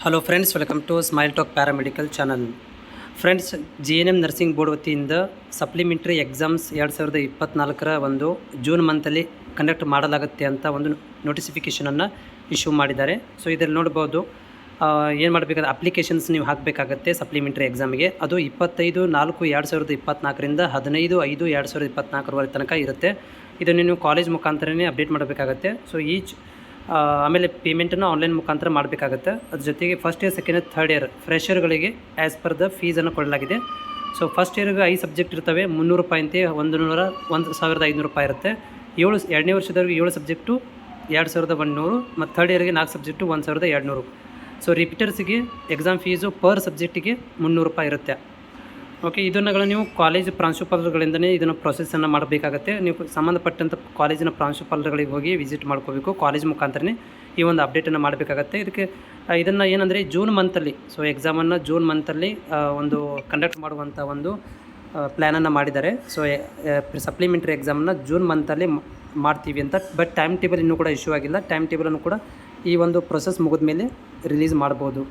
Hello friends, welcome to smile talk paramedical channel. Friends, GNM nursing board ವತಿಯಿಂದ supplementary exams 2024 ಒಂದು June ಮಂತಲ್ಲಿ conduct ಮಾಡಲಾಗುತ್ತೆ ಅಂತ ಒಂದು ನೋಟಿಫಿಕೇಷನನ್ನು issue ಮಾಡಿದ್ದಾರೆ. ಸೊ ಇದರಲ್ಲಿ ನೋಡ್ಬೋದು ಏನು ಮಾಡಬೇಕಾದ್ರೆ ಅಪ್ಲಿಕೇಶನ್ಸ್ ನೀವು ಹಾಕಬೇಕಾಗತ್ತೆ ಸಪ್ಲಿಮೆಂಟ್ರಿ ಎಕ್ಸಾಮಿಗೆ. ಅದು 25/4/2024ರಿಂದ 15/5/2024 ತನಕ ಇರುತ್ತೆ. ಇದನ್ನು ನೀವು ಕಾಲೇಜ್ ಮುಖಾಂತರನೇ ಅಪ್ಡೇಟ್ ಮಾಡಬೇಕಾಗತ್ತೆ. ಸೊ ಆಮೇಲೆ ಪೇಮೆಂಟನ್ನು ಆನ್ಲೈನ್ ಮುಖಾಂತರ ಮಾಡಬೇಕಾಗುತ್ತೆ. ಅದ್ರ ಜೊತೆಗೆ first year, second year, third year ಫ್ರೆಷರ್ಗಳಿಗೆ ಆ್ಯಸ್ ಪರ್ ದ ಫೀಸನ್ನು ಕೊಡಲಾಗಿದೆ. ಸೊ ಫಸ್ಟ್ ಇಯರ್ಗೆ 5 ಸಬ್ಜೆಕ್ಟ್ ಇರ್ತವೆ, 300 ರೂಪಾಯಿ ಅಂತೆ, 1,500 ರೂಪಾಯಿ ಇರುತ್ತೆ. ಎರಡನೇ ವರ್ಷದವರೆಗೆ 7 ಸಬ್ಜೆಕ್ಟು 2,100, ಮತ್ತು ಥರ್ಡ್ ಇಯರ್ಗೆ 4 ಸಬ್ಜೆಕ್ಟು 1,200. ಸೊ ರಿಪೀಟರ್ಸಿಗೆ ಎಕ್ಸಾಮ್ ಫೀಸು ಪರ್ ಸಬ್ಜೆಕ್ಟಿಗೆ 300 ರೂಪಾಯಿ ಇರುತ್ತೆ. ಓಕೆ, ಇದನ್ನು ನೀವು ಕಾಲೇಜ್ ಪ್ರಾಂಶುಪಾಲರುಗಳಿಂದಲೇ ಇದನ್ನು ಪ್ರೊಸೆಸನ್ನು ಮಾಡಬೇಕಾಗತ್ತೆ. ನೀವು ಸಂಬಂಧಪಟ್ಟಂಥ ಕಾಲೇಜಿನ ಪ್ರಾಂಶುಪಾಲರುಗಳಿಗೆ ಹೋಗಿ ವಿಸಿಟ್ ಮಾಡ್ಕೋಬೇಕು. ಕಾಲೇಜ್ ಮುಖಾಂತರನೇ ಈ ಒಂದು ಅಪ್ಡೇಟನ್ನು ಮಾಡಬೇಕಾಗತ್ತೆ. ಇದನ್ನು ಏನಂದರೆ ಜೂನ್ ಮಂತಲ್ಲಿ, ಸೊ ಎಕ್ಸಾಮನ್ನು ಜೂನ್ ಮಂತಲ್ಲಿ ಒಂದು ಕಂಡಕ್ಟ್ ಮಾಡುವಂಥ ಒಂದು ಪ್ಲ್ಯಾನನ್ನು ಮಾಡಿದ್ದಾರೆ. ಸೊ ಸಪ್ಲಿಮೆಂಟ್ರಿ ಎಕ್ಸಾಮನ್ನು ಜೂನ್ ಮಂತಲ್ಲಿ ಮಾಡ್ತೀವಿ ಅಂತ. ಬಟ್ ಟೈಮ್ ಟೇಬಲ್ ಇನ್ನೂ ಕೂಡ ಇಶ್ಯೂ ಆಗಿಲ್ಲ. ಟೈಮ್ ಟೇಬಲನ್ನು ಕೂಡ ಈ ಒಂದು ಪ್ರೊಸೆಸ್ ಮುಗಿದ ಮೇಲೆ ರಿಲೀಸ್ ಮಾಡ್ಬೋದು.